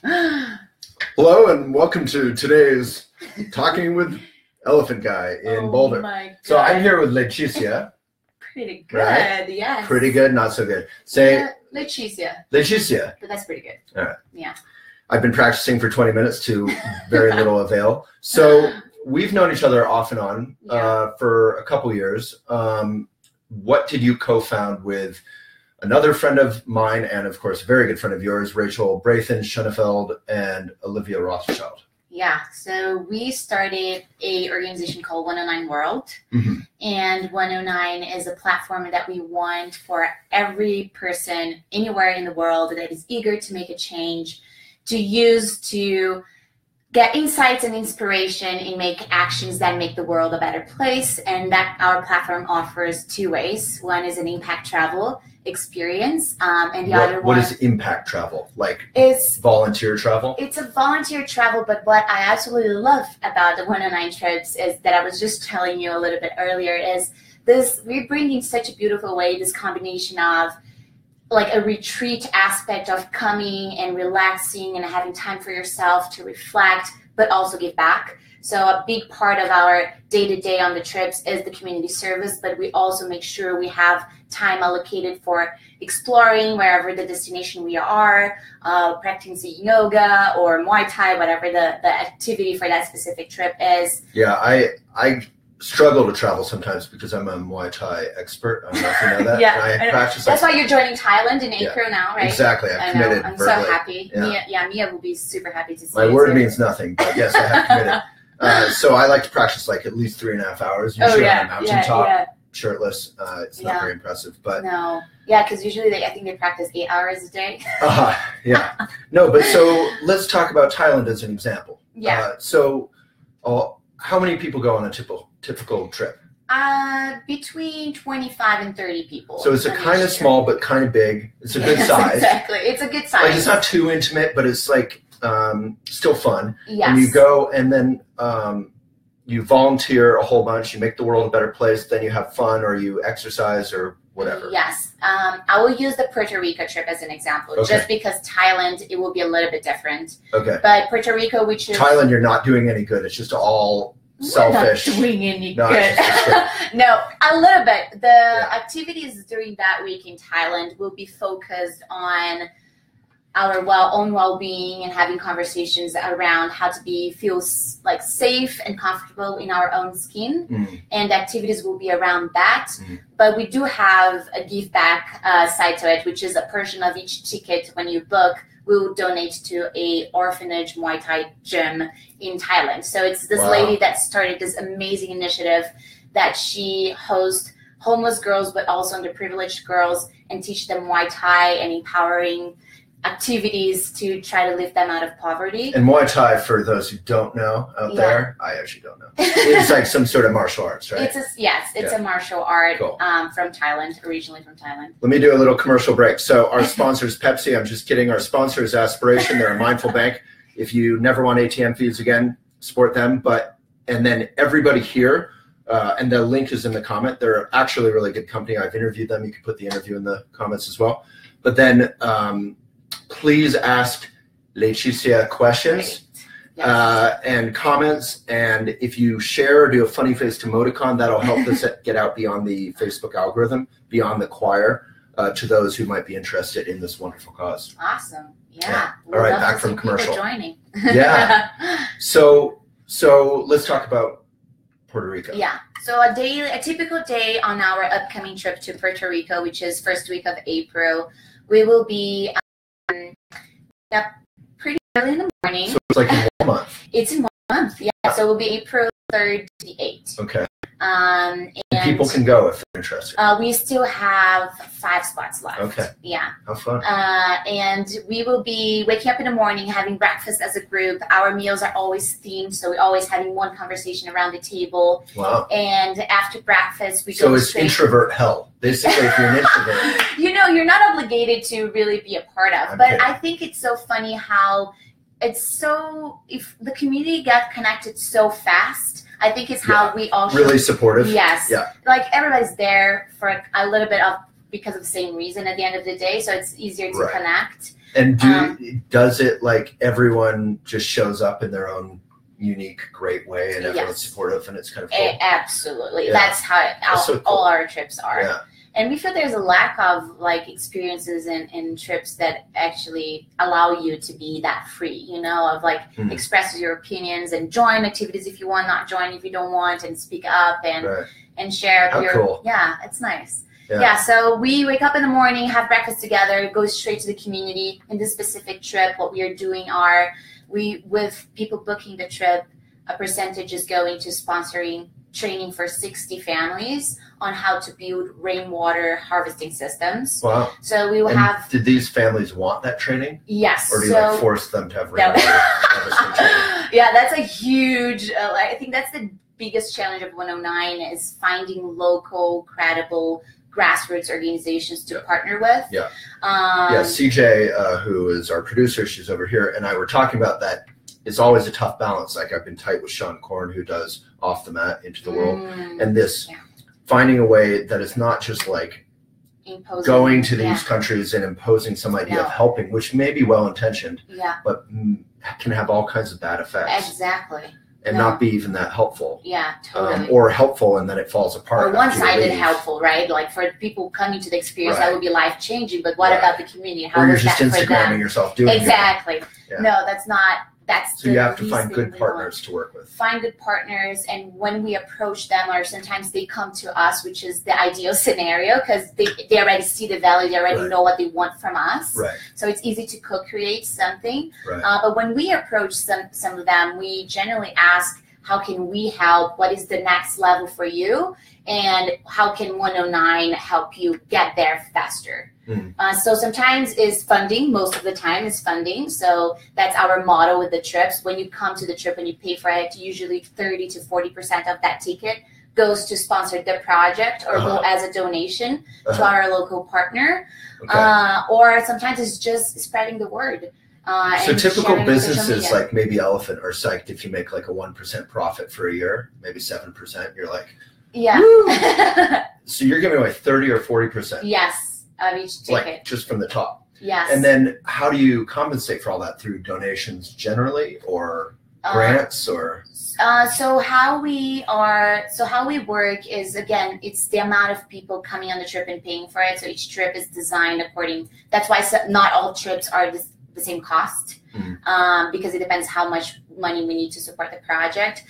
Hello and welcome to today's Talking with Elephant Guy in Boulder. My God. So I'm here with Leticia. Pretty good, right? Yes. Pretty good, not so good. Say Leticia. Leticia. But that's pretty good. All right. Yeah. I've been practicing for 20 minutes to very little avail. So we've known each other off and on for a couple years. What did you co-found with another friend of mine and, of course, a very good friend of yours, Rachel Braithen Schoenefeld and Olivia Rothschild? Yeah, so we started a organization called 109 World, and 109 is a platform that we want for every person anywhere in the world that is eager to make a change to use to get insights and inspiration and make actions that make the world a better place. And that our platform offers two ways. One is an impact travel experience, and the other one. What is impact travel? Like it's volunteer travel? It's a volunteer travel, but what I absolutely love about the 109 trips is that I was just telling you a little bit earlier is this, we're bringing such a beautiful way, this combination of like a retreat aspect of coming and relaxing and having time for yourself to reflect, but also give back. So a big part of our day-to-day on the trips is the community service, but we also make sure we have time allocated for exploring wherever the destination we are, practicing yoga or Muay Thai, whatever the activity for that specific trip is. Yeah, I struggle to travel sometimes because I'm a Muay Thai expert. I don't know if you know that. Yeah, I practice. That's why you're joining Thailand in April now, right? Exactly. I've committed. I'm verbally. so happy. Yeah. Mia will be super happy to see My you word too. means nothing, but yes, I have committed. So I like to practice like at least 3.5 hours, usually on a mountaintop, shirtless. It's not very impressive, but no, because usually I think they practice 8 hours a day. Yeah, no, but so let's talk about Thailand as an example. Yeah. How many people go on a typical trip? Between 25 and 30 people. So it's a kind of small but kind of big. It's a good size. Exactly, it's a good size. Like it's not too intimate, but it's like still fun. Yes. And you go and then you volunteer a whole bunch. You make the world a better place. Then you have fun or you exercise or whatever. Yes. I will use the Puerto Rico trip as an example, just because Thailand, it will be a little bit different. Okay. But Puerto Rico, which is... Thailand, you're not doing any good. It's just all selfish. We're not doing any No, good. No, a little bit. The activities during that week in Thailand will be focused on our own well-being and having conversations around how to feel like safe and comfortable in our own skin. And activities will be around that. But we do have a give back side to it, which is a portion of each ticket when you book we will donate to a orphanage Muay Thai gym in Thailand. So it's this lady that started this amazing initiative that she hosts homeless girls, but also underprivileged girls, and teach them Muay Thai and empowering activities to try to lift them out of poverty. And Muay Thai, for those who don't know out there, I actually don't know. It's like some sort of martial arts, right? It's a martial art from Thailand, originally from Thailand. Let me do a little commercial break. So our sponsor is Pepsi. I'm just kidding. Our sponsor is Aspiration. They're a mindful bank. If you never want ATM fees again, support them. And then everybody here, and the link is in the comment. They're actually a really good company. I've interviewed them. You can put the interview in the comments as well. But then please ask Leticia questions and comments. And if you share or do a funny faced emoticon, that'll help us get out beyond the Facebook algorithm, beyond the choir, to those who might be interested in this wonderful cause. Awesome. Yeah. All right, back from commercial. Joining. So let's talk about Puerto Rico. Yeah. So a typical day on our upcoming trip to Puerto Rico, which is first week of April, we will be pretty early in the morning. So it's like in 1 month. It's in 1 month, yeah. So it will be April 3rd to the 8th. Okay. And people can go if they're interested. We still have 5 spots left. Okay. Yeah. How fun. And we will be waking up in the morning, having breakfast as a group. Our meals are always themed, so we're always having one conversation around the table. Wow. And after breakfast, we go So it's introvert hell. Basically, if you're an introvert. You're not obligated to really be a part of. But I think it's so funny how if the community got connected so fast, I think it's how we all really supportive. Yes. Yeah. Like everybody's there for a little bit of because of the same reason at the end of the day, so it's easier to connect. And does it like everyone just shows up in their own unique, great way, and everyone's supportive, and it's kind of cool? Absolutely. That's how all our trips are. Yeah. And we feel there's a lack of like experiences and trips that actually allow you to be that free, of like express your opinions and join activities if you want, not join if you don't want, and speak up and share cool. Yeah, it's nice. Yeah, so we wake up in the morning, have breakfast together, go straight to the community. In this specific trip, what we are doing are with people booking the trip, a percentage is going to sponsoring training for 60 families on how to build rainwater harvesting systems. Wow. So we will have... Did these families want that training? Yes. Or do you force them to have rainwater harvesting training? Yeah, that's a huge... I think that's the biggest challenge of 109 is finding local, credible grassroots organizations to partner with. Yeah. CJ, who is our producer, she's over here, and I were talking about that. It's always a tough balance. Like I've been tight with Sean Korn, who does Off the Mat, Into the World, and this finding a way that is not just like going to these countries and imposing some idea of helping, which may be well-intentioned, but can have all kinds of bad effects. Exactly. And not be even that helpful. Yeah, totally. Or helpful and then it falls apart. Or one-sided helpful, right? Like for people coming to the experience, that would be life-changing. But what about the community? How or you're is just that Instagramming yourself doing it. Exactly. Yeah. No, that's not. So you have to find good partners to work with. Find good partners, and when we approach them, or sometimes they come to us, which is the ideal scenario, because they already see the value, they already know what they want from us. Right. So it's easy to co-create something. Right. But when we approach some of them, we generally ask, how can we help? What is the next level for you? And how can 109 help you get there faster? So sometimes is funding. Most of the time is funding. So that's our motto with the trips. When you come to the trip and you pay for it, usually 30 to 40% of that ticket goes to sponsor the project or go as a donation to our local partner. Or sometimes it's just spreading the word. So typical businesses like maybe Elephant are psyched if you make like a 1% profit for a year, maybe 7%. You're like, so you're giving away 30 or 40%. Yes, of each ticket. Like just from the top. Yes. And then how do you compensate for all that? Through donations generally, or grants, or? So how we work is, again, it's the amount of people coming on the trip and paying for it. So each trip is designed according. That's why not all trips are the same cost, because it depends how much money we need to support the project.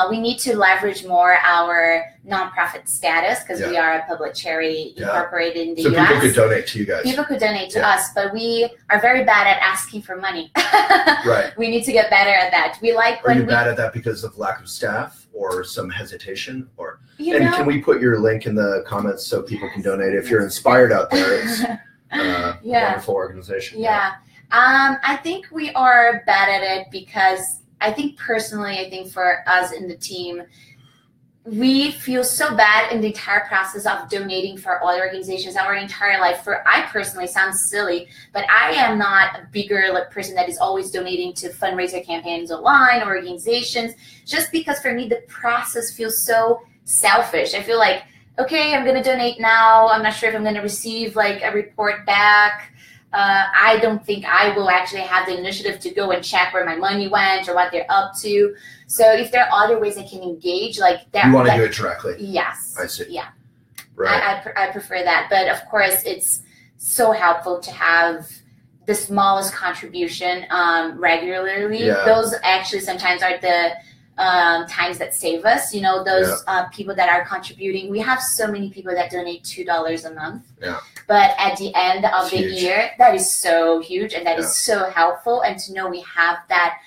We need to leverage more our nonprofit status because we are a public charity incorporated in the US. So people could donate to you guys. People could donate to us, but we are very bad at asking for money. Right. We need to get better at that. Are you bad at that because of lack of staff or some hesitation? Or can we put your link in the comments so people can donate if you're inspired out there? It's a wonderful organization. I think we are bad at it because I think for us in the team, we feel so bad in the entire process of donating for other organizations our entire life. I personally, sounds silly, but I am not a bigger person that is always donating to fundraiser campaigns online or organizations, just because for me the process feels so selfish. I feel like, okay, I'm going to donate now. I'm not sure if I'm going to receive like a report back. I don't think I will actually have the initiative to go and check where my money went or what they're up to. So if there are other ways I can engage, like that. You want to do it directly? Yes. I see. Yeah. Right. I prefer that. But of course, it's so helpful to have the smallest contribution regularly. Yeah. Those actually sometimes are the times that save us, those people that are contributing. We have so many people that donate $2 a month. Yeah. But at the end of the year, that is so huge and that is so helpful. And to know we have that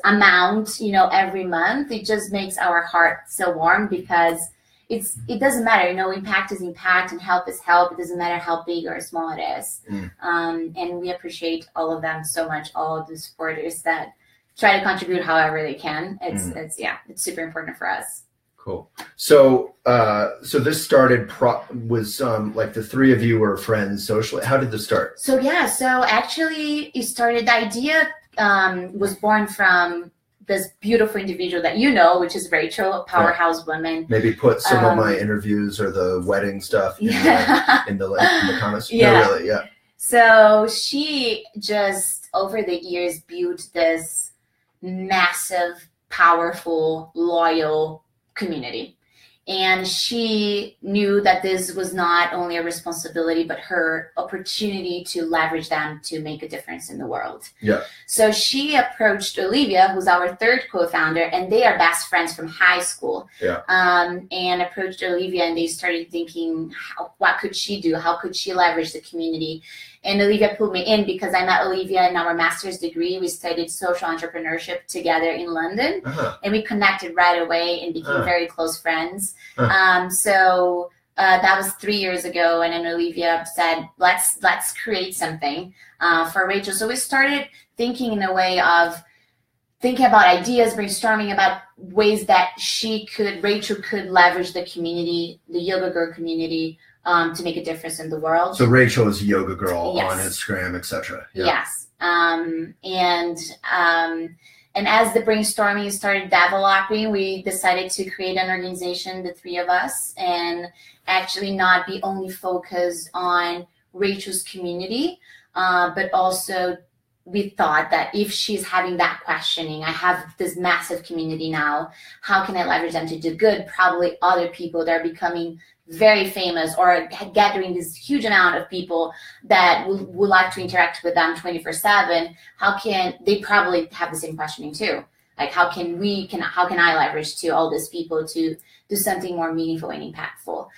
amount, every month, it just makes our heart so warm because it doesn't matter, impact is impact and help is help. It doesn't matter how big or small it is. And we appreciate all of them so much, all of the supporters that try to contribute however they can. It's super important for us. Cool. So this started was like the three of you were friends socially. How did this start? So actually it started, the idea was born from this beautiful individual that which is Rachel, a powerhouse woman. Maybe put some of my interviews or the wedding stuff in the comments. Yeah. No, really, So she just, over the years, built this massive, powerful, loyal community. And she knew that this was not only a responsibility, but her opportunity to leverage them to make a difference in the world. Yeah. So she approached Olivia, who's our third co-founder, and they are best friends from high school. Yeah. And approached Olivia, and they started thinking, what could she do? How could she leverage the community? And Olivia pulled me in because I met Olivia in our master's degree. We studied social entrepreneurship together in London, and we connected right away and became very close friends. So that was 3 years ago, and then Olivia said, let's create something for Rachel. So we started thinking in a way of thinking about ideas, brainstorming about ways that Rachel could leverage the community, the Yoga Girl community, to make a difference in the world. So Rachel is a yoga girl Yes. on Instagram, etc. Yeah. Yes. And as the brainstorming started developing, we decided to create an organization, the three of us, and actually not be only focused on Rachel's community, but also we thought that if she's having that questioning, I have this massive community now, how can I leverage them to do good? Probably other people that are becoming very famous or gathering this huge amount of people that would like to interact with them 24/7. How can they probably have the same questioning too? Like how can I leverage to all these people to do something more meaningful and impactful?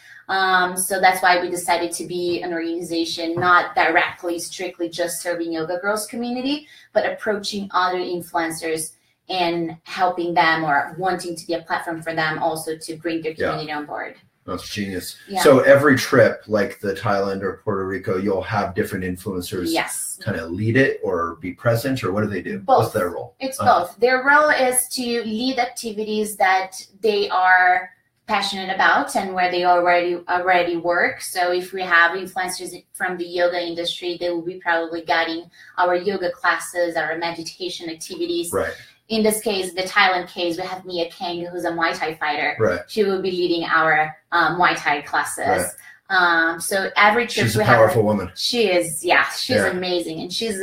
So that's why we decided to be an organization not directly, strictly just serving Yoga Girls community, but approaching other influencers and helping them or wanting to be a platform for them also to bring their community on board. That's genius. Yeah. So every trip, like the Thailand or Puerto Rico, you'll have different influencers Yes. kind of lead it or be present, or what do they do? Both. What's their role? It's both. Their role is to lead activities that they are passionate about and where they already work. So if we have influencers from the yoga industry, they will be probably guiding our yoga classes, our meditation activities. Right. In this case, the Thailand case, we have Mia Kang, who's a Muay Thai fighter. Right. She will be leading our Muay Thai classes. Right. So every trip she's a powerful woman. She is, she's amazing, and she's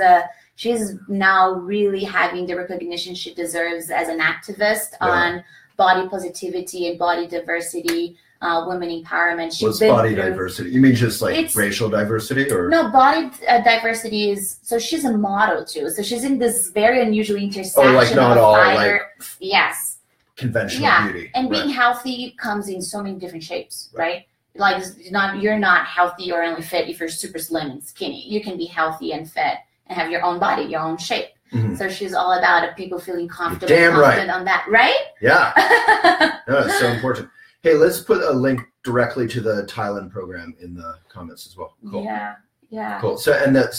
now really having the recognition she deserves as an activist on body positivity and body diversity, women empowerment. What's body diversity? You mean just like racial diversity, or no? Body diversity is, so she's a model too. So she's in this very unusual intersection. Oh, like not of all fighter, yes, conventional beauty. And being healthy comes in so many different shapes, right? Like you're not healthy or only fit if you're super slim and skinny. You can be healthy and fit and have your own body, your own shape. Mm-hmm. So she's all about people feeling comfortable, confident on that, right? Yeah, no, it's so important. Hey, let's put a link directly to the Thailand program in the comments as well. Cool. Yeah. Cool. So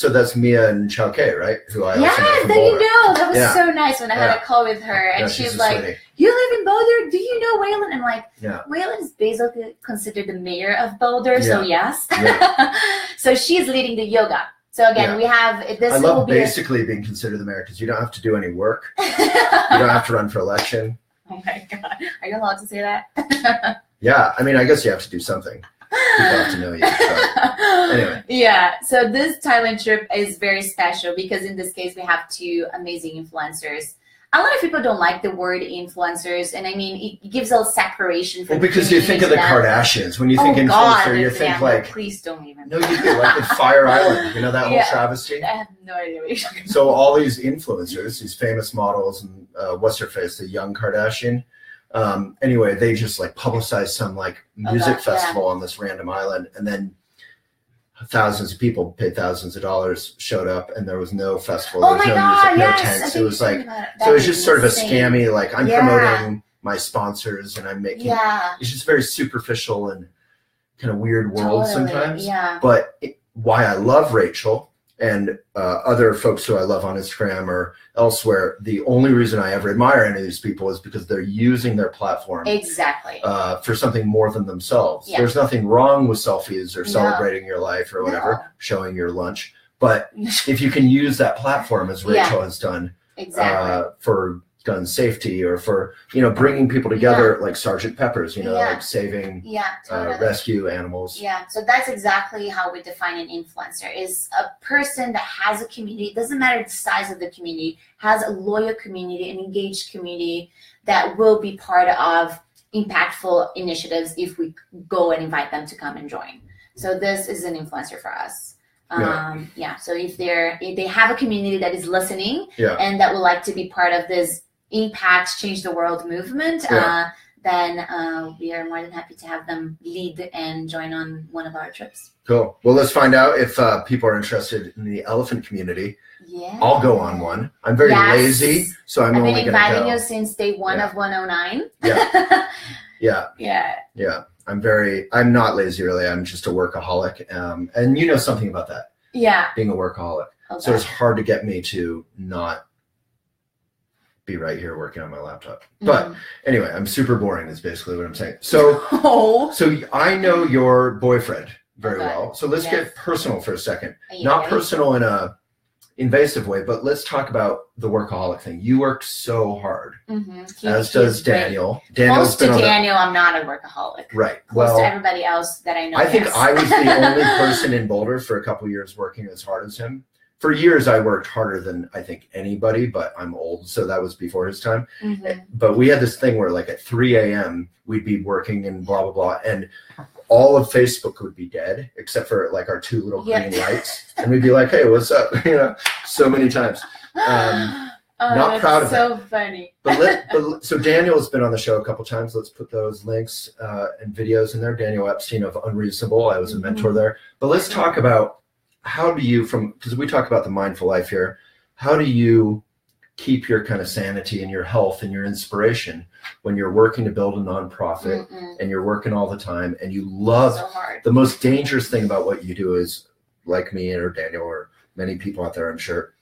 that's Mia and Chao Kei, right? Who I also know from then Boulder. That was so nice when I had a call with her, and she's like, sweetie. "You live in Boulder? Do you know Waylon?" I'm like, Waylon is basically considered the mayor of Boulder, so yes. So she's leading the yoga. So again, we have this. I love basically being considered the mayor because you don't have to do any work. You don't have to run for election. Oh my God. Are you allowed to say that? Yeah. I mean, I guess you have to do something. People have to know you. So. Anyway. Yeah. So this Thailand trip is very special because in this case, we have two amazing influencers. A lot of people don't like the word influencers. And I mean, it gives a separation. Well, because you think of the Kardashians. When you think influencer, you think like. Please don't even. No, you do. Like in Fire Island. You know that whole travesty? I have no idea what you're talking about. So all these influencers, these famous models, and what's her face, the young Kardashian. Anyway, they just like publicized some like music festival on this random island, and then thousands of people paid thousands of dollars showed up, and there was no festival. There was no music, no tents. It was like so. It was just sort of a scammy. Like I'm promoting my sponsors, and I'm making. It's just very superficial and kind of weird world sometimes. Yeah. But why I love Rachel and other folks who I love on Instagram or elsewhere, the only reason I ever admire any of these people is because they're using their platform for something more than themselves. There's nothing wrong with selfies or celebrating your life or whatever, showing your lunch. But if you can use that platform as Rachel has done for gun safety, or for, you know, bringing people together, like Sergeant Pepper's, you know, like saving totally. rescue animals. Yeah, so that's exactly how we define an influencer, is a person that has a community. It doesn't matter the size of the community, has a loyal community, an engaged community that will be part of impactful initiatives if we go and invite them to come and join. So this is an influencer for us. So if they have a community that is listening and that would like to be part of this impact, change the world movement, then we are more than happy to have them lead and join on one of our trips. Cool. Well, let's find out if people are interested in the elephant community. Yeah. I'll go on one. I'm very lazy, so I've been inviting you since day one of 109. Yeah. I'm not lazy, really. I'm just a workaholic. And you know something about that. Yeah. Being a workaholic. Okay. So it's hard to get me to not be right here working on my laptop. But anyway, I'm super boring is basically what I'm saying. So, so I know your boyfriend very well. So let's get personal for a second. Not personal in a invasive way, but let's talk about the workaholic thing. You work so hard, as does Daniel. Close to Daniel, I'm not a workaholic. Right. Close to everybody else that I know. I think I was the only person in Boulder for a couple of years working as hard as him. For years, I worked harder than I think anybody, but I'm old, so that was before his time. But we had this thing where like at 3 a.m. we'd be working and blah, blah, blah. And all of Facebook would be dead, except for like our two little green lights. And we'd be like, hey, what's up? You know, so many times. Not proud of it. So funny. So Daniel's been on the show a couple times. Let's put those links and videos in there. Daniel Epstein of Unreasonable. I was a mentor there. But let's talk about how do you, because we talk about the mindful life here, how do you keep your kind of sanity and your health and your inspiration when you're working to build a nonprofit and you're working all the time and you love the most dangerous thing about what you do is, like me or Daniel or many people out there, I'm sure,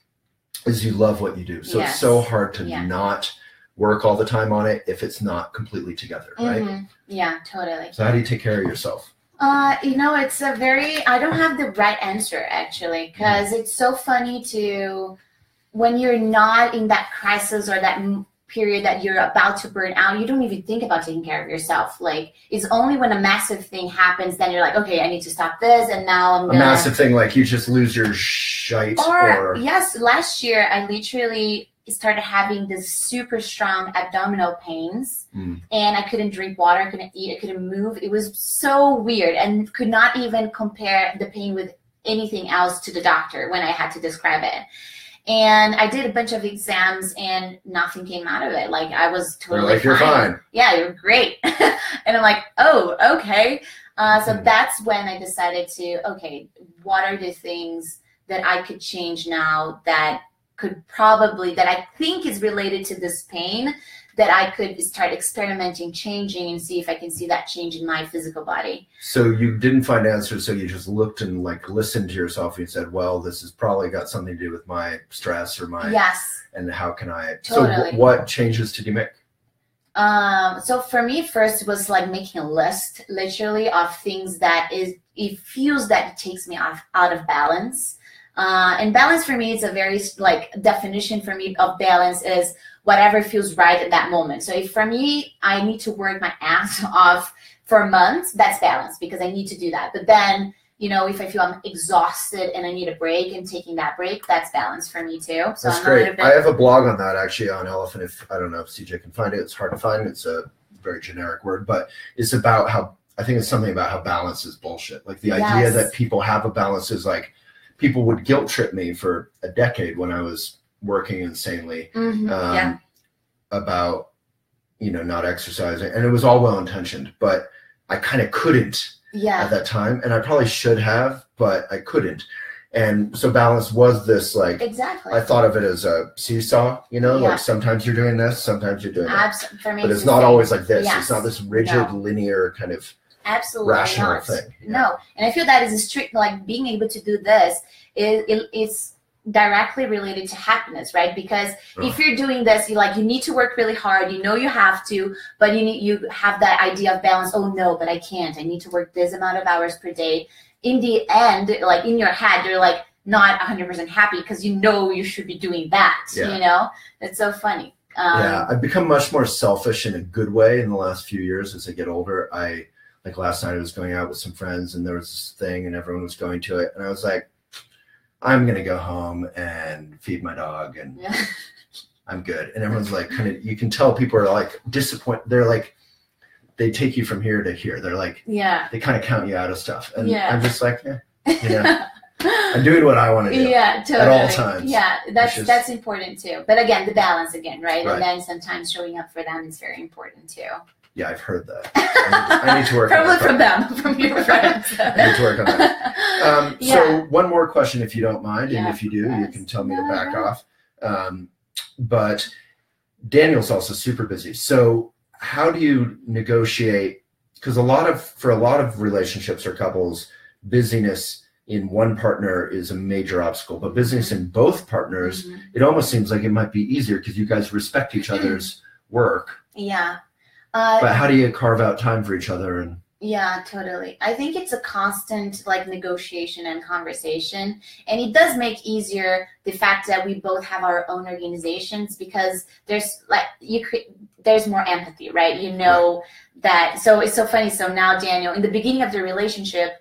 is you love what you do. So it's so hard to not work all the time on it if it's not completely together, right? Yeah, totally. So how do you take care of yourself? You know, it's I don't have the right answer actually, because it's so funny when you're not in that crisis or that period that you're about to burn out, you don't even think about taking care of yourself. Like, it's only when a massive thing happens, then you're like, okay, I need to stop this, and now I'm gonna... A massive thing, like you just lose your shite or... Yes, last year, I literally started having this super strong abdominal pains, and I couldn't drink water, I couldn't eat, I couldn't move. It was so weird, and could not even compare the pain with anything else to the doctor when I had to describe it. And I did a bunch of exams and nothing came out of it. Like, I was totally like, you're fine. Yeah, you're great. And I'm like, oh, okay. So that's when I decided to, okay, what are the things that I could change now that I think is related to this pain, that I could start experimenting, changing, and see if I can see that change in my physical body. So you didn't find answers, so you just looked and like listened to yourself and you said, well, this has probably got something to do with my stress or my... Yes. And how can I... Totally. So what changes did you make? So for me, first was like making a list, literally, of things that it feels that it takes me out of balance. And balance for me is a very like definition for me of balance is whatever feels right at that moment. So if for me, I need to work my ass off for months, that's balance because I need to do that. But then, you know, if I feel I'm exhausted and I need a break and taking that break, that's balance for me too. So that's great. I have a blog on that actually on Elephant. I don't know if CJ can find it. It's hard to find. It's a very generic word, but it's about how, I think it's something about how balance is bullshit. Like the idea that people have a balance is like, people would guilt trip me for a decade when I was working insanely about, you know, not exercising. And it was all well-intentioned, but I kind of couldn't at that time. And I probably should have, but I couldn't. And so balance was this like, I thought of it as a seesaw, you know, like sometimes you're doing this, sometimes you're doing that. For me, but it's not always like this. It's not this rigid, linear kind of rational thing. No. And I feel that is a strict, like being able to do this it's directly related to happiness, right? Because if you're doing this, you need to work really hard. You know you have to, but you have that idea of balance. Oh no, but I can't. I need to work this amount of hours per day. In the end, like in your head, you're like not 100% happy because you know you should be doing that. You know, it's so funny. I've become much more selfish in a good way in the last few years as I get older. Like last night I was going out with some friends and there was this thing and everyone was going to it. And I was like, I'm going to go home and feed my dog and I'm good. And everyone's like, you can tell people are like disappointed. They're like, they take you from here to here. They're like, they kind of count you out of stuff. And I'm just like, I'm doing what I want to do. Yeah, totally. At all times. Yeah, that's important too. But again, the balance again, right? And then sometimes showing up for them is very important too. Yeah, I've heard that. I need to work on that. Probably from them, from your friends. I need to work on that. So one more question, if you don't mind, and if you do, you can tell me to back off. But Daniel's also super busy. So how do you negotiate? Because for a lot of relationships or couples, busyness in one partner is a major obstacle. But business in both partners, it almost seems like it might be easier because you guys respect each other's work. Yeah. But how do you carve out time for each other? And yeah, totally. I think it's a constant negotiation and conversation, and it does make easier the fact that we both have our own organizations because there's there's more empathy, right? You know that. So it's so funny. So now Daniel, in the beginning of the relationship,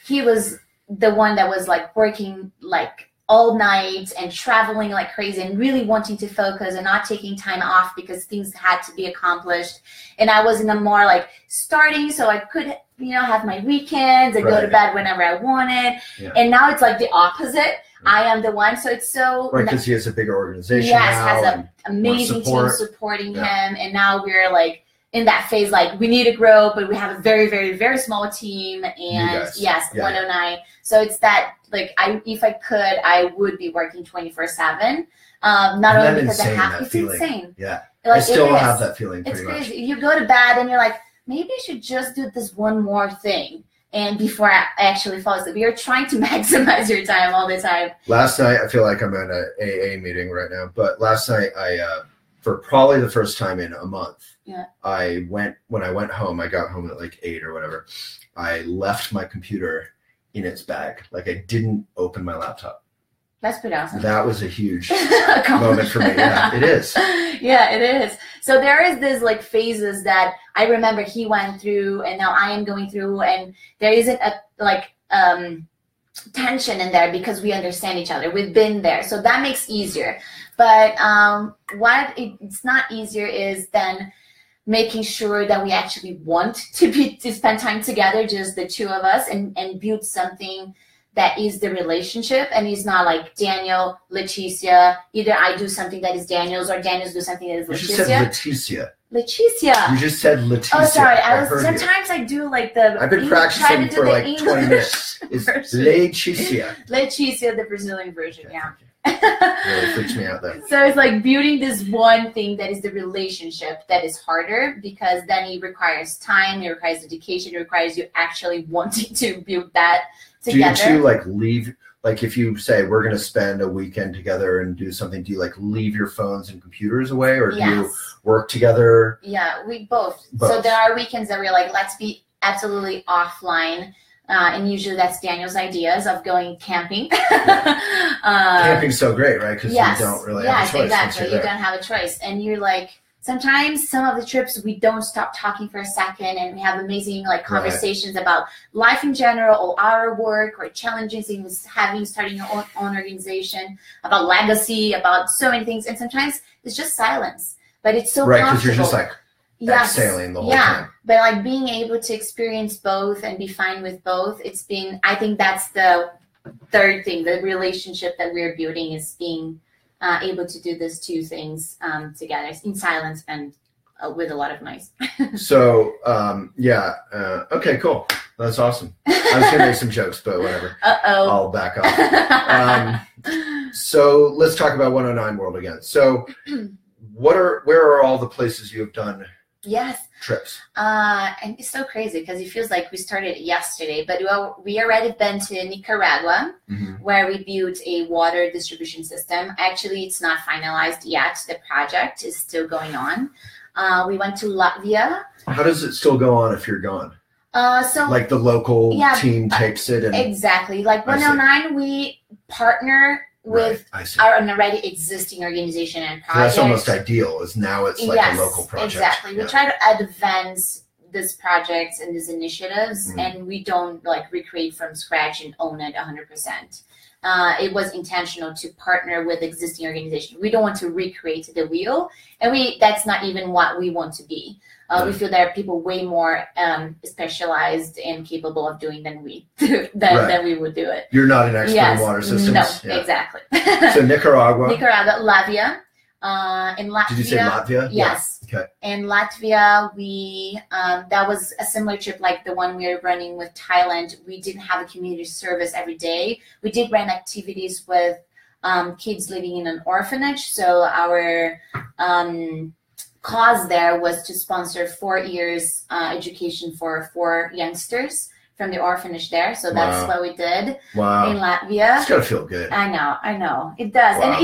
he was the one that was working all night and traveling like crazy and really wanting to focus and not taking time off because things had to be accomplished. And I was in a more starting so I could, have my weekends and go to bed whenever I wanted. Yeah. And now it's the opposite. I am the one. So it's so... Right, because he has a bigger organization has an amazing team supporting him. And now we're in that phase, we need to grow, but we have a very, very, very small team. And 109. So it's that, if I could, I would be working 24/7. Not only because I have, it's insane. Yeah. I still have that feeling pretty much. It's crazy. You go to bed and you're like, maybe I should just do this one more thing. And before I actually fall asleep, you're trying to maximize your time all the time. Last night, I feel like I'm at an AA meeting right now, but last night for probably the first time in a month, when I went home, I got home at 8 or whatever. I left my computer in its bag. I didn't open my laptop. That's pretty awesome. That was a huge moment for me. Yeah, it is. Yeah, it is. So there is this phases that I remember he went through and now I am going through, and there isn't a tension in there because we understand each other. We've been there. So that makes easier. But what it's not easier is then making sure that we actually want to spend time together, just the two of us, and build something that is the relationship, and it's not Daniel, Leticia. Either I do something that is Daniel's or Daniel's do something that is Leticia. You just said Leticia. Leticia. You just said Leticia. Oh, sorry. Sometimes I do the. I've been practicing for 20 minutes. It's Leticia. Leticia, the Brazilian version. Okay. Yeah. Really freaks me out there. So it's building this one thing that is the relationship that is harder because then it requires time, it requires dedication, it requires you actually wanting to build that together. Do you two leave, if you say we're going to spend a weekend together and do something, do you leave your phones and computers away, or do you work together? Yeah, we both. So there are weekends that we're let's be absolutely offline. And usually that's Daniel's ideas of going camping. Camping's so great, right? Because you don't really have a choice. Yes, exactly. You don't have a choice. And you're sometimes some of the trips we don't stop talking for a second and we have amazing conversations about life in general or our work or challenging things, starting your own organization, about legacy, about so many things. And sometimes it's just silence. But it's so right, because you're just exhaling the whole time. But being able to experience both and be fine with both, I think that's the third thing, the relationship that we're building is being able to do these two things together in silence and with a lot of noise. So, okay, cool. That's awesome. I was going to make some jokes, but whatever. I'll back off. So let's talk about 109 World again. So where are all the places you have done trips? And it's so crazy because it feels like we started yesterday, but we already been to Nicaragua, where we built a water distribution system. Actually, it's not finalized yet. The project is still going on. We went to Latvia. How does it still go on if you're gone? So the local team takes it. And exactly. 109, we partner with an already existing organization and project. That's almost ideal, is now it's like a local project. Exactly. We try to advance these projects and these initiatives, and we don't like recreate from scratch and own it 100%. It was intentional to partner with existing organizations. We don't want to recreate the wheel, and that's not even what we want to be. We feel there are people way more specialized and capable of doing than we than we would do it. You're not an expert in water systems. No, exactly. So Nicaragua, Latvia. In Latvia. Did you say Latvia? Yes. Yeah. Okay. In Latvia, we that was a similar trip like the one we were running with Thailand. We didn't have a community service every day. We did run activities with kids living in an orphanage. So our cause there was to sponsor 4 years education for 4 youngsters from the orphanage there. So that's what we did in Latvia. It's gotta feel good. I know. It does. And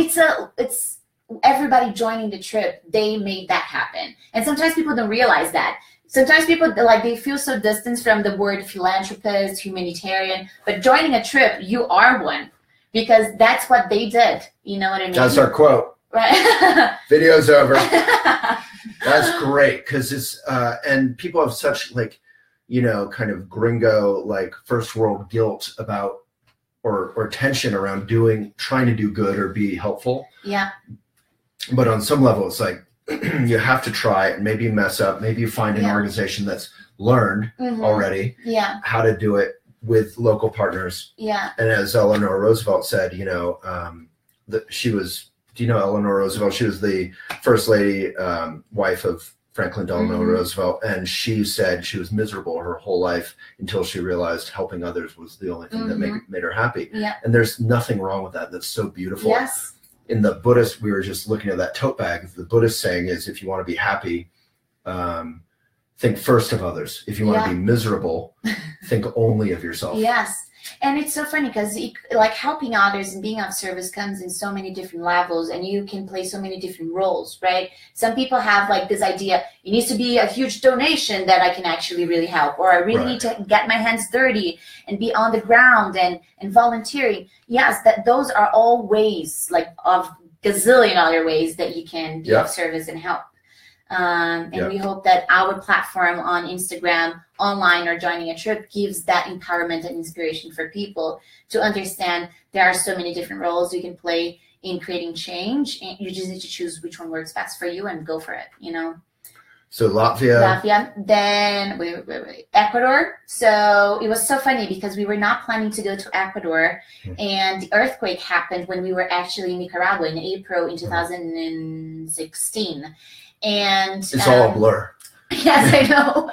it's everybody joining the trip, they made that happen. And sometimes people don't realize that. Sometimes people they feel so distant from the word philanthropist, humanitarian, but joining a trip, you are one, because that's what they did. You know what I mean? That's our quote. Right. Video's over. That's great, because it's and people have such kind of gringo first world guilt about or tension around trying to do good or be helpful. Yeah. But on some level, it's like you have to try it, and maybe you mess up, maybe you find an organization that's learned already how to do it with local partners. Yeah. And as Eleanor Roosevelt said, she was. Do you know Eleanor Roosevelt? She was the first lady, wife of Franklin Delano Roosevelt, and she said she was miserable her whole life until she realized helping others was the only thing that made her happy. Yeah. And there's nothing wrong with that. That's so beautiful. Yes. In the Buddhist, we were just looking at that tote bag. The Buddhist saying is, if you want to be happy, think first of others. If you want to be miserable, think only of yourself. Yes. And it's so funny because helping others and being of service comes in so many different levels, and you can play so many different roles, right? Some people have this idea, it needs to be a huge donation that I can actually really help, or I really need to get my hands dirty and be on the ground and volunteering. Yes, those are all ways, of gazillion other ways that you can be of service and help. And we hope that our platform on Instagram, online, or joining a trip gives that empowerment and inspiration for people to understand there are so many different roles you can play in creating change, and you just need to choose which one works best for you and go for it, So Latvia. Then Ecuador. So it was so funny because we were not planning to go to Ecuador, and the earthquake happened when we were actually in Nicaragua in April in 2016. And it's all a blur. Yes, I know.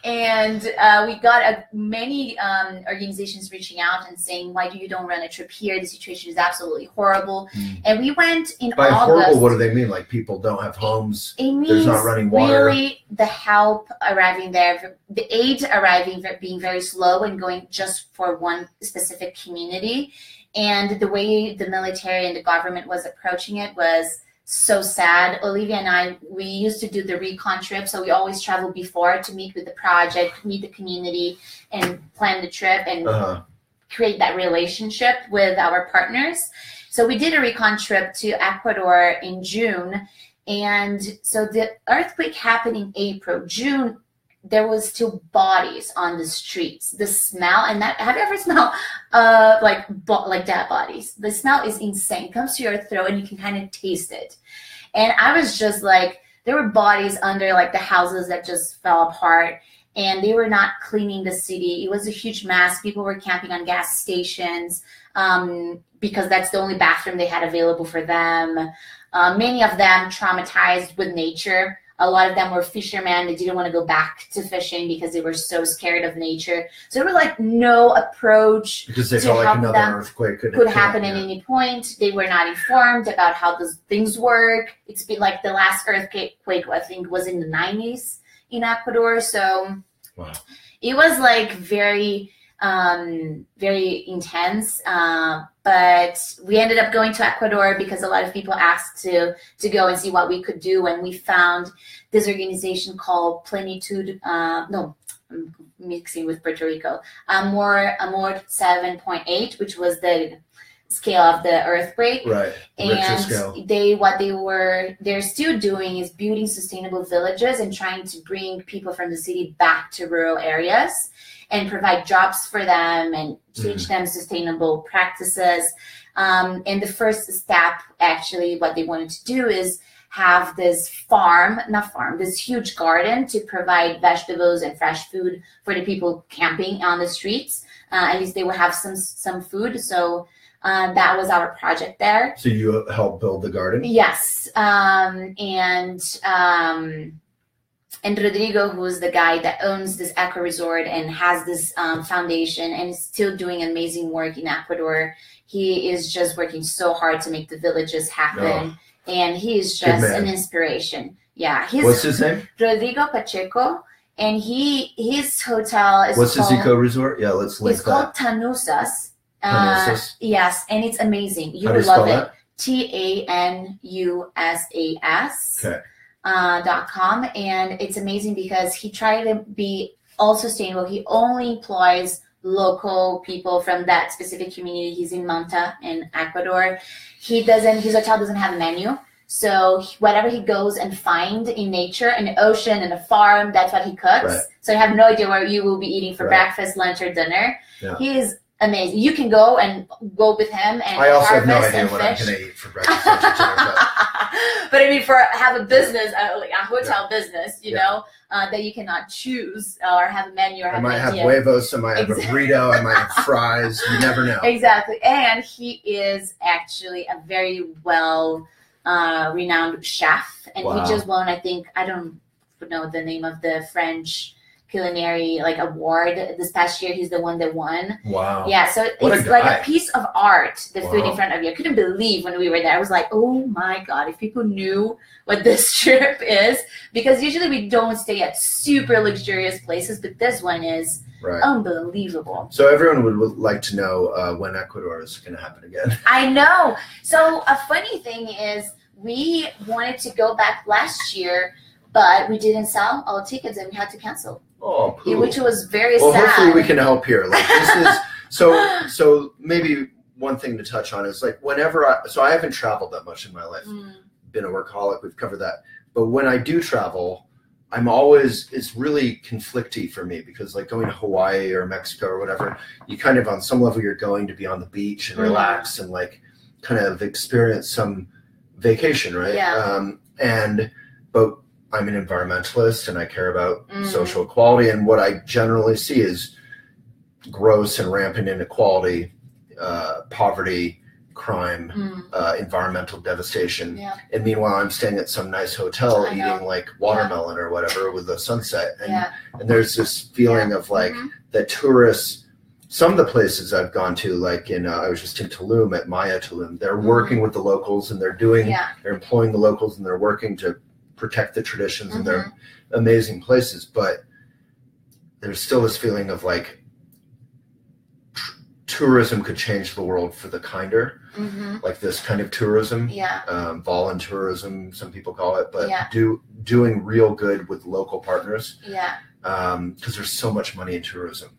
And we got many organizations reaching out and saying, why do you don't run a trip here? The situation is absolutely horrible. And we went in By August. Horrible, what do they mean? Like people don't have homes? It means there's not running water? Really the help arriving there, the aid arriving, being very slow and going just for one specific community. And the way the military and the government was approaching it was so sad. Olivia and I, we used to do the recon trip, so we always travel before to meet with the project, meet the community, and plan the trip and create that relationship with our partners. So we did a recon trip to Ecuador in June, and so the earthquake happened in April. June, there was still bodies on the streets. The smell, and that, have you ever smelled like dead bodies? The smell is insane. It comes to your throat and you can kind of taste it. And I was just like, there were bodies under the houses that just fell apart, and they were not cleaning the city. It was a huge mess. People were camping on gas stations because that's the only bathroom they had available for them. Many of them traumatized with nature. A lot of them were fishermen. They didn't want to go back to fishing because they were so scared of nature. So there was no approach because they felt like another earthquake could happen at any point. They were not informed about how those things work. It's been the last earthquake, I think, was in the 90s in Ecuador. So it was very, very intense. But we ended up going to Ecuador because a lot of people asked to go and see what we could do. And we found this organization called Plenitude. mixing with Puerto Rico. Amor 7.8, which was the scale of the earthquake. Right. And they're still doing is building sustainable villages and trying to bring people from the city back to rural areas and provide jobs for them and teach them sustainable practices. And the first step, actually, what they wanted to do is have this this huge garden to provide vegetables and fresh food for the people camping on the streets. At least they would have some food. So that was our project there. So you helped build the garden? Yes. And Rodrigo, who is the guy that owns this eco resort and has this foundation and is still doing amazing work in Ecuador. He is just working so hard to make the villages happen. And he is just an inspiration. Yeah. What's his name? Rodrigo Pacheco. And his hotel is What's his eco resort? Yeah, let's link that. It's called Tanusas. Yes, and it's amazing. You would love it. That? TANUSAS. Okay. .com, and it's amazing because he tried to be all sustainable. He only employs local people from that specific community. He's in Manta in Ecuador. His hotel doesn't have a menu. So whatever he goes and find in nature, in the ocean, in a farm, that's what he cooks. Right. So you have no idea where you will be eating for breakfast, lunch, or dinner. Yeah. He is amazing. You can go with him and I also have no idea what fish. I'm going to eat for breakfast, lunch, or dinner. But I mean, have a business, like a hotel business, you know, that you cannot choose or have a menu or have I might have huevos, I might have a burrito, I might have fries. You never know. Exactly. And he is actually a very renowned chef. And he just won, I don't know the name of the French culinary award this past year. He's the one that won. Wow. Yeah, so it's like a piece of art, the food in front of you. I couldn't believe when we were there. I was like, oh my God, if people knew what this trip is, because usually we don't stay at super luxurious places, but this one is unbelievable. So everyone would like to know when Ecuador is going to happen again. I know. So a funny thing is we wanted to go back last year, but we didn't sell all the tickets and we had to cancel. Oh, cool. Which was very sad. Well, hopefully we can help here. Like this is so maybe one thing to touch on is like whenever I haven't traveled that much in my life. Been a workaholic, we've covered that. But when I do travel, it's really conflicty for me because like going to Hawaii or Mexico or whatever, you kind of on some level you're going to be on the beach and relax and like kind of experience some vacation, right? Yeah. But I'm an environmentalist and I care about social equality, and what I generally see is gross and rampant inequality, poverty, crime, environmental devastation. Yeah. And meanwhile, I'm staying at some nice hotel eating like watermelon or whatever with the sunset. And there's this feeling of like that tourists, some of the places I've gone to, like I was just in Tulum at Maya Tulum, they're working with the locals and they're employing the locals and they're working to protect the traditions and they're amazing places. But there's still this feeling of like tourism could change the world for the kinder, like this kind of tourism, voluntourism, some people call it, but doing real good with local partners. Because there's so much money in tourism.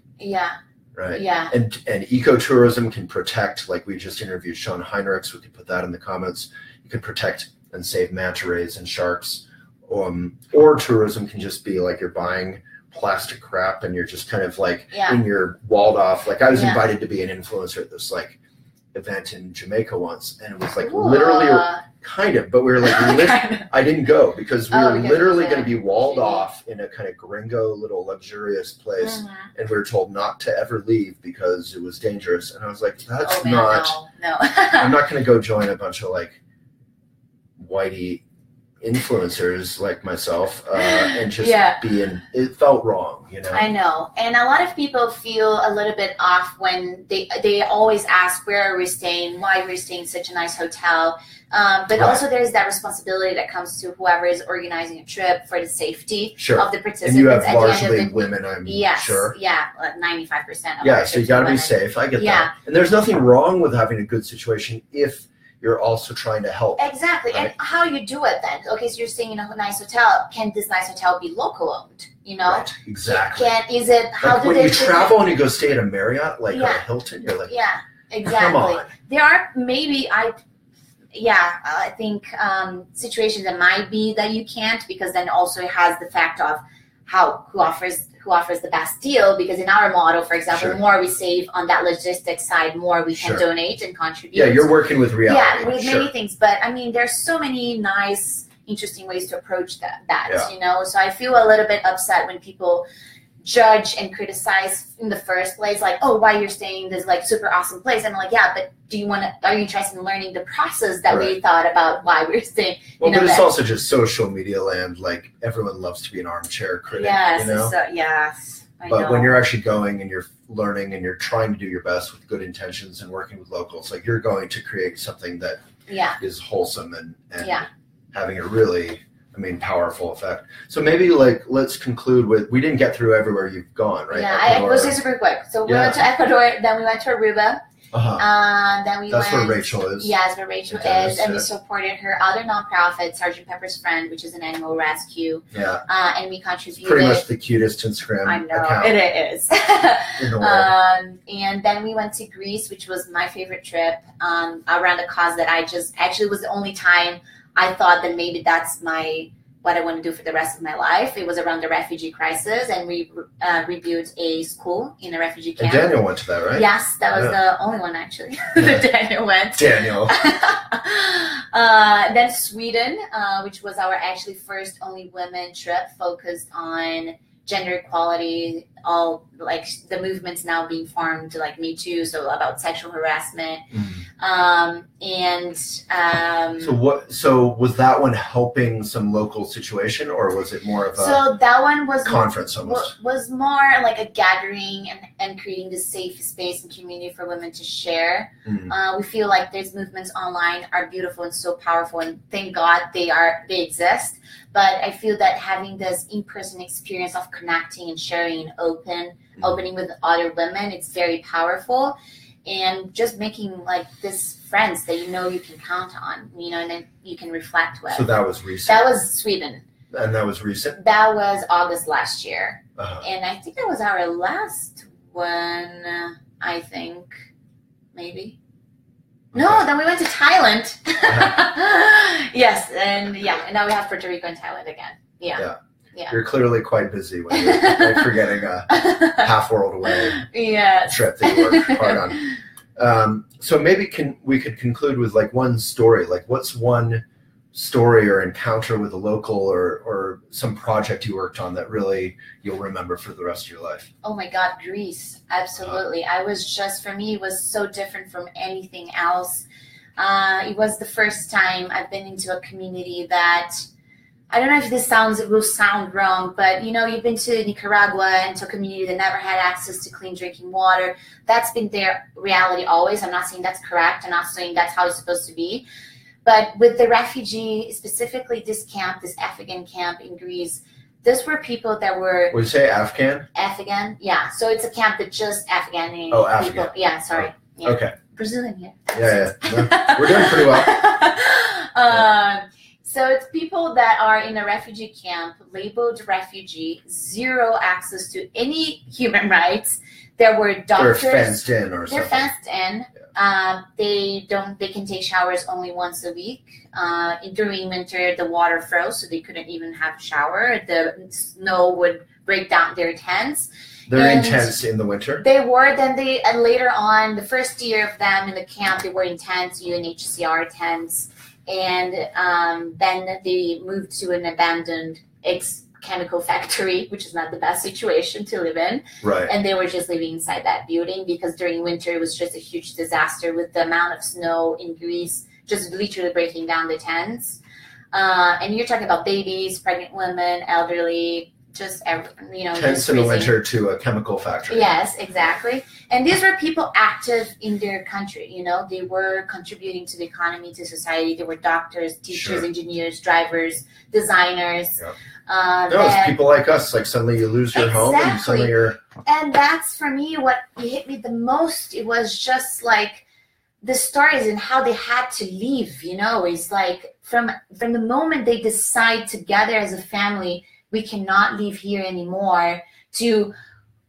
Right. Yeah. And ecotourism can protect, like we just interviewed Sean Heinrichs, we could put that in the comments. You can protect and save manta rays and sharks. Or tourism can just be like you're buying plastic crap and you're just kind of like in your walled off. Like I was invited to be an influencer at this like event in Jamaica once, and it was like literally kind of, but we were like I didn't go because we were literally going to be walled off in a kind of gringo little luxurious place, and we were told not to ever leave because it was dangerous. And I was like, that's no. I'm not going to go join a bunch of like whitey influencers like myself and just it felt wrong, you know. I know. And a lot of people feel a little bit off when they always ask where are we staying, why we're staying in such a nice hotel, but also there's that responsibility that comes to whoever is organizing a trip for the safety of the participants. And you have largely women, I'm sure. Like 95% of so you got to be safe. I get that. And there's nothing wrong with having a good situation if you're also trying to help. Exactly. Right? And how you do it then? Okay, so you're staying in a nice hotel. Can this nice hotel be local owned? You know? Right, exactly. Is it, how like do when they you travel and you go stay at a Marriott, like or a Hilton, you're like, yeah, exactly. Come on. There are maybe, I think situations that might be that you can't, because then also it has the fact of who offers the best deal, because in our model, for example, the more we save on that logistics side, more we can donate and contribute. Yeah, you're working with reality. Yeah, with many things. But I mean, there's so many nice, interesting ways to approach that you know? So I feel a little bit upset when people judge and criticize in the first place, like, oh, why you're staying in this like super awesome place. And I'm like, yeah, but are you interested in learning the process that we thought about why we're staying? Well, but it's also just social media land. Like everyone loves to be an armchair critic. Yes, you know? Yes. But when you're actually going and you're learning and you're trying to do your best with good intentions and working with locals, like you're going to create something that is wholesome and having a really, powerful effect. So maybe let's conclude with, we didn't get through everywhere you've gone, right? Yeah, I will say super quick. So we went to Ecuador, then we went to Aruba. Then we That's where Rachel is. Yes, where Rachel is. And we supported her other nonprofit, Sergeant Pepper's Friend, which is an animal rescue. Yeah. And we contributed. It's pretty much the cutest Instagram account. It is. In the world. And then we went to Greece, which was my favorite trip, around a cause that actually was the only time I thought that maybe that's what I want to do for the rest of my life. It was around the refugee crisis, and we rebuilt a school in a refugee camp. And Daniel went to that, right? Yes, that was the only one actually that Daniel went. Daniel. Then Sweden, which was our actually first only women trip, focused on gender equality, all like the movements now being formed, like Me Too, so about sexual harassment. So was that one helping some local situation, or was it more of a that one was conference almost? Was more like a gathering and creating this safe space and community for women to share. We feel like these movements online are beautiful and so powerful, and thank God they exist. But I feel that having this in-person experience of connecting and sharing and opening with other women, it's very powerful. And just making like this friends that you can count on, and then you can reflect with. So that was recent? That was Sweden. And that was recent? That was August last year. And I think that was our last one, I think, maybe. Okay. No, then we went to Thailand. Yes, and now we have Puerto Rico and Thailand again. Yeah. You're clearly quite busy when you're forgetting a half world away trip that you work hard on. So maybe we could conclude with like one story. Like what's one story or encounter with a local or some project you worked on that really you'll remember for the rest of your life? Oh my God, Greece. Absolutely. For me, it was so different from anything else. It was the first time I've been into a community that, I don't know if it will sound wrong, but you've been to Nicaragua and to a community that never had access to clean drinking water. That's been their reality always. I'm not saying that's correct. I'm not saying that's how it's supposed to be. But with the refugee, specifically this Afghan camp in Greece, those were people that were... Would you say Afghan? Afghan, yeah. So it's a camp that just Afghan people. Afghan. Yeah, sorry. Yeah. Okay. Brazilian, yeah. Yeah. We're doing pretty well. So it's people that are in a refugee camp, labeled refugee, zero access to any human rights. There were doctors. They're fenced in or something. They're fenced in. Yeah. They can take showers only once a week. During winter, the water froze, so they couldn't even have a shower. The snow would break down their tents. They're in tents in the winter? They were. And later on, the first year of them in the camp, they were in tents, UNHCR tents. And then they moved to an abandoned chemical factory, which is not the best situation to live in. Right. And they were just living inside that building because during winter it was just a huge disaster with the amount of snow in Greece, just literally breaking down the tents. And you're talking about babies, pregnant women, elderly, just everything, Tents in the winter to a chemical factory. Yes, exactly. And these were people active in their country. They were contributing to the economy, to society. They were doctors, teachers, engineers, drivers, designers. Yeah. It's people like us. Like suddenly you lose your home and suddenly you're... And that's for me what hit me the most. It was just like the stories and how they had to leave, you know, is like from the moment they decide together as a family, we cannot live here anymore, to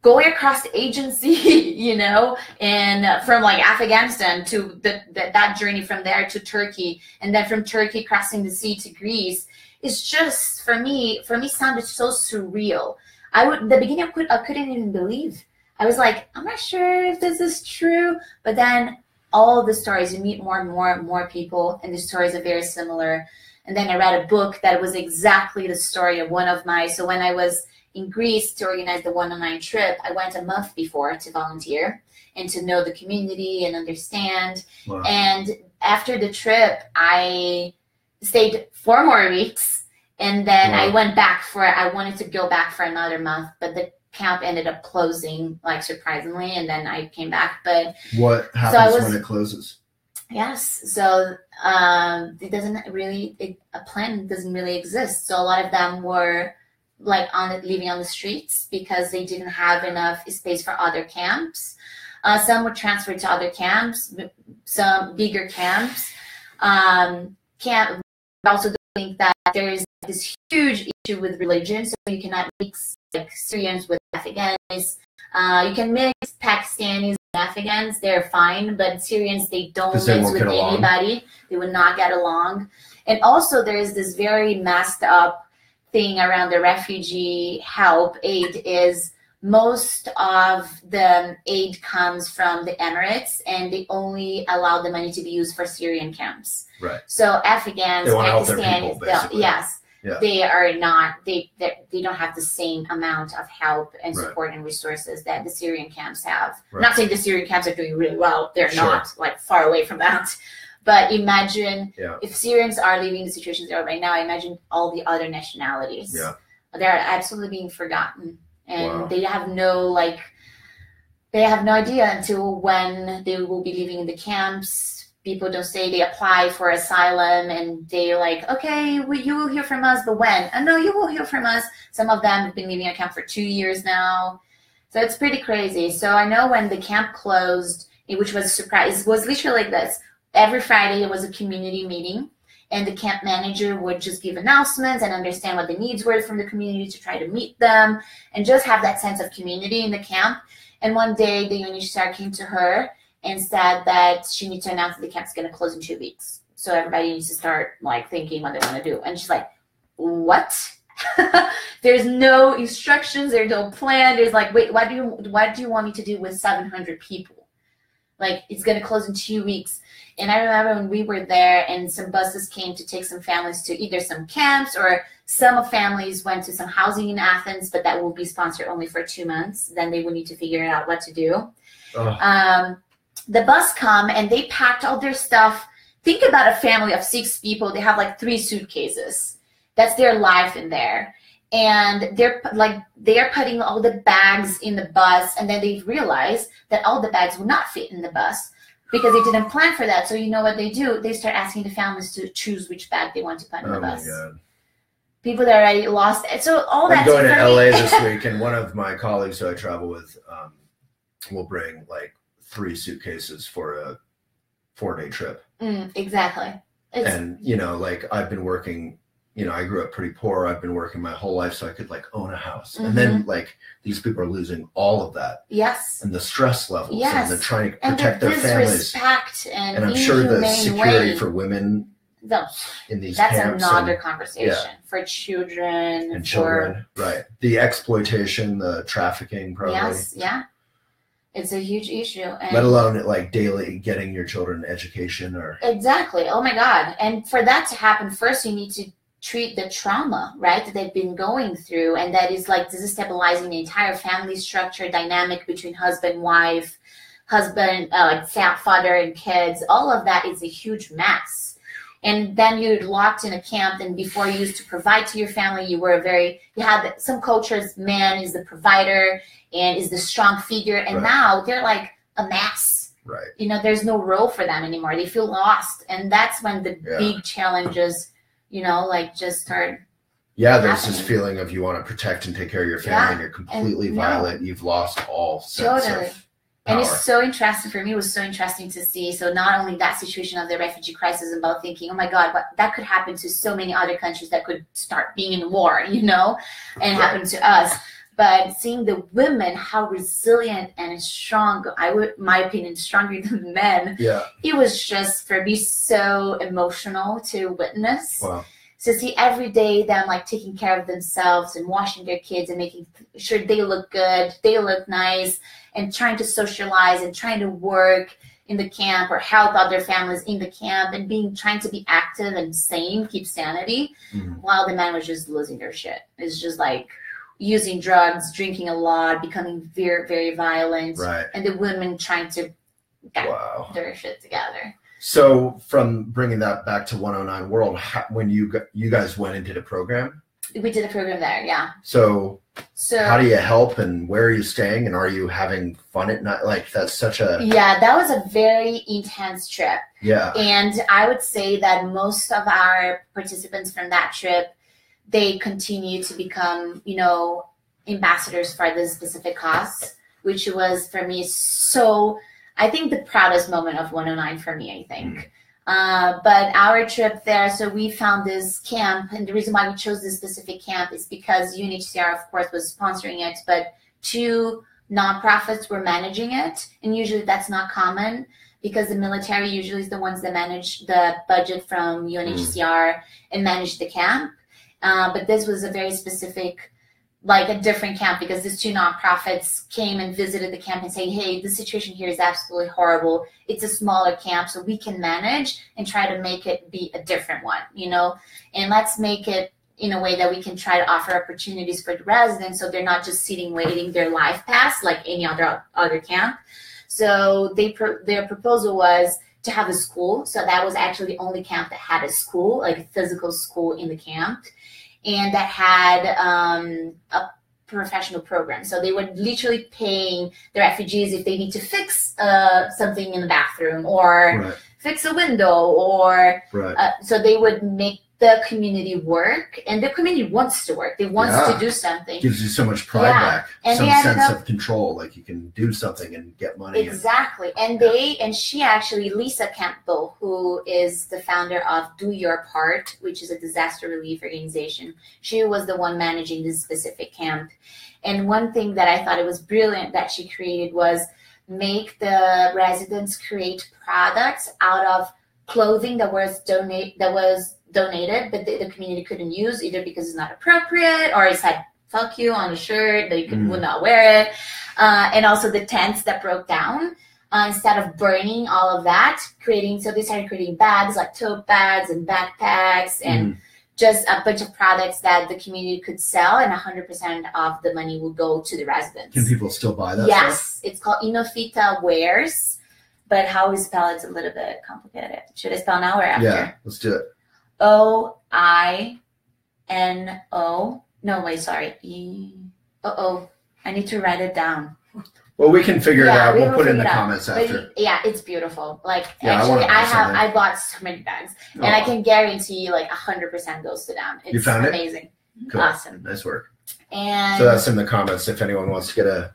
going across the agency, you know, and from like Afghanistan to that journey from there to Turkey, and then from Turkey crossing the sea to Greece. It's just, for me sounded so surreal. The beginning I couldn't even believe. I was like, I'm not sure if this is true, but then all the stories, you meet more and more people, and the stories are very similar. And then I read a book that was exactly the story of one of my, so when I was in Greece to organize the 109 trip, I went a month before to volunteer and to know the community and understand. Wow. And after the trip, I stayed 4 more weeks, and then wow. I wanted to go back for another month, but the camp ended up closing, like, surprisingly, and then I came back. But what happens when it closes? Yes, so it doesn't really, a plan doesn't really exist. So a lot of them were like living on the streets because they didn't have enough space for other camps. Some were transferred to other camps, some bigger camps. Also think that there is this huge issue with religion, so you cannot mix like Syrians with Afghans. You can mix Pakistanis and Afghans, they're fine, but Syrians, they don't mix with anybody. They would not get along. And also there is this very messed up thing around the refugee aid is most of the aid comes from the Emirates, and they only allow the money to be used for Syrian camps. Right. So Afghans, Pakistanis, yes. Yeah. They are not, they don't have the same amount of help and support and resources that the Syrian camps have. Right. Not saying the Syrian camps are doing really well. They're not, like, far away from that. But imagine if Syrians are living in the situations they are right now, imagine all the other nationalities. Yeah. They're absolutely being forgotten. And they have no idea until when they will be living in the camps. People don't say, they apply for asylum and they're like, okay, you will hear from us, but when? No, you will hear from us. Some of them have been living in a camp for 2 years now. So it's pretty crazy. So I know when the camp closed, which was a surprise, it was literally like this. Every Friday it was a community meeting, and the camp manager would just give announcements and understand what the needs were from the community to try to meet them and just have that sense of community in the camp. And one day the UNHCR came to her and said that she needs to announce that the camp's going to close in 2 weeks. So everybody needs to start, like, thinking what they want to do. And she's like, what? There's no instructions. There's no plan. There's like, wait, what do you want me to do with 700 people? Like, it's going to close in 2 weeks. And I remember when we were there and some buses came to take some families to either some camps, or some families went to some housing in Athens, but that will be sponsored only for 2 months. Then they would need to figure out what to do. The bus come and they packed all their stuff. Think about a family of 6 people. They have like 3 suitcases. That's their life in there. And they're putting all the bags in the bus, and then they realize that all the bags will not fit in the bus because they didn't plan for that. So you know what they do? They start asking the families to choose which bag they want to put in the bus. Oh my God. People that are already lost. So all that. I'm going to LA this week, and one of my colleagues who I travel with will bring like 3 suitcases for a 4-day trip. Exactly. And, you know, like, I've been working, you know, I grew up pretty poor. I've been working my whole life so I could, like, own a house. And then, like, these people are losing all of that. Yes. And the stress levels. Yes. And they're trying to protect their families. And I'm sure the security for women in these camps. That's another conversation. For children. And children, right. The exploitation, the trafficking, probably. Yes, yeah. It's a huge issue. And let alone, like, daily getting your children education or. Exactly. Oh my God. And for that to happen, first you need to treat the trauma, right, that they've been going through. And that is like destabilizing the entire family structure, dynamic between husband, wife, father and kids. All of that is a huge mess. And then you're locked in a camp, and before you used to provide to your family, you had some cultures, man is the provider and is the strong figure. And now they're like a mess. Right. You know, there's no role for them anymore. They feel lost. And that's when the big challenges, you know, like, just start. Yeah, there's this feeling of you want to protect and take care of your family, and you're completely violent. You've lost all sense of And it's so interesting for me. It was so interesting to see. So not only that situation of the refugee crisis, about thinking, oh my God, but that could happen to so many other countries that could start being in war, and happen to us. But seeing the women, how resilient and strong, my opinion, stronger than men. Yeah. It was just, for me, so emotional to witness. Wow. To see every day them like taking care of themselves and washing their kids and making sure they look good, they look nice, and trying to socialize and trying to work in the camp or help other families in the camp and trying to be active and sane, keep sanity, while the men were just losing their shit. It's just like using drugs, drinking a lot, becoming very, very violent, right. And the women trying to get their shit together. So from bringing that back to 109 World, when you guys went and did a program? We did a program there, yeah. So how do you help, and where are you staying, and are you having fun at night? Like, that's such a... Yeah, that was a very intense trip. Yeah. And I would say that most of our participants from that trip, they continue to become, ambassadors for this specific cause, which was, for me, so... I think the proudest moment of 109 for me, I think. But our trip there, so we found this camp, and the reason why we chose this specific camp is because UNHCR, of course, was sponsoring it, but 2 nonprofits were managing it, and usually that's not common because the military usually is the ones that manage the budget from UNHCR and manage the camp. But this was a very specific, like a different camp, because these 2 nonprofits came and visited the camp and say, hey, the situation here is absolutely horrible. It's a smaller camp, so we can manage and try to make it be a different one, and let's make it in a way that we can try to offer opportunities for the residents so they're not just sitting waiting their life pass like any other camp. So their proposal was to have a school. So that was actually the only camp that had a school, like a physical school in the camp. And that had a professional program. So they were literally paying the refugees if they need to fix something in the bathroom or fix a window or so they would make the community work, and the community wants to work. They want to do something. Gives you so much pride back, and some sense of control, like you can do something and get money. Exactly. And she actually, Lisa Campbell, who is the founder of Do Your Part, which is a disaster relief organization, she was the one managing this specific camp. And one thing that I thought it was brilliant that she created was make the residents create products out of clothing that was donated, but the community couldn't use, either because it's not appropriate or it said "fuck you" on the shirt, they would not wear it, and also the tents that broke down. Instead of burning all of that, so they started creating bags like tote bags and backpacks and just a bunch of products that the community could sell, and 100% of the money will go to the residents. Can people still buy that? Yes, stuff? It's called Inofita Wares, but how we spell it's a little bit complicated. Should I spell now or after? Yeah, let's do it. OINO. No, wait, sorry. I need to write it down. Well, we can figure it out. We'll put it in the comments after. Yeah, it's beautiful. Like, actually, I bought so many bags, and I can guarantee you, like, 100% goes to them. It's amazing. Cool. Awesome. Nice work. And so that's in the comments if anyone wants to get a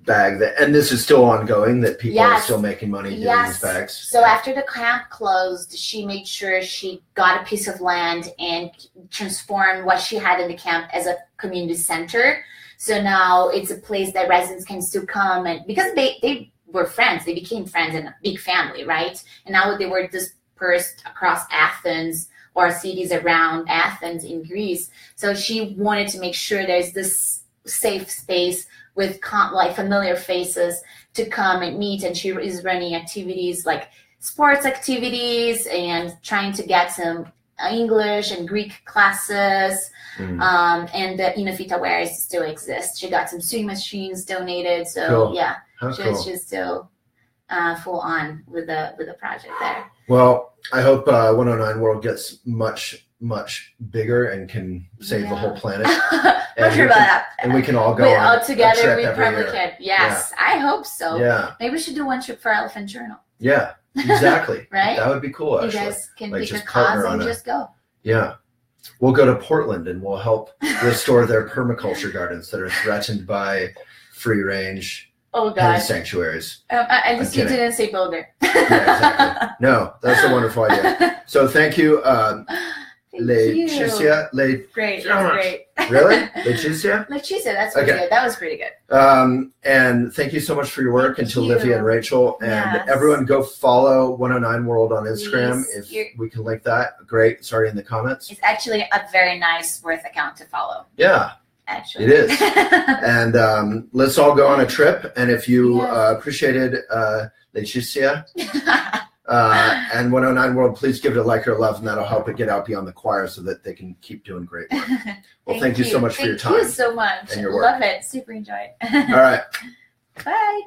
bag. And this is still ongoing, that people are still making money doing these bags. So after the camp closed, she made sure she got a piece of land and transformed what she had in the camp as a community center. So now it's a place that residents can still come, and because they were friends, they became friends and a big family, right? And now they were dispersed across Athens or cities around Athens in Greece. So she wanted to make sure there's this safe space with like familiar faces to come and meet, and she is running activities like sports activities and trying to get some English and Greek classes. And the Inofita Wares still exists. She got some sewing machines donated, so she's still full on with the project there. Well, I hope 109 World gets much bigger and can save the whole planet. And we can all go on together. We probably can. Yes, I hope so. Yeah, maybe we should do one trip for Elephant Journal. Yeah, exactly. Right? That would be cool. Actually, you guys can pick a cause and just go. Yeah. We'll go to Portland and we'll help restore their permaculture gardens that are threatened by free range Oh, and God. sanctuaries. At least you kidding. didn't say builder. Yeah, exactly. No, that's a wonderful idea. So thank you, Leticia. Great. That's great. Really? Leticia? Leticia, that's pretty good. That was pretty good. And thank you so much for your work, Thank and to you. Livia and Rachel. And Yes. everyone go follow 109 World on Instagram. Please. If we can link that, great. It's already in the comments. It's actually a very nice, worth account to follow. Yeah, Actually. it is. And let's all go on a trip. And if you Yes. appreciated Leticia and 109 World, please give it a like or a love, and that'll help it get out beyond the choir so that they can keep doing great work. Well, thank you so much for your time. Thank you so much. and your work. Love it. Super enjoyed. All right. Bye.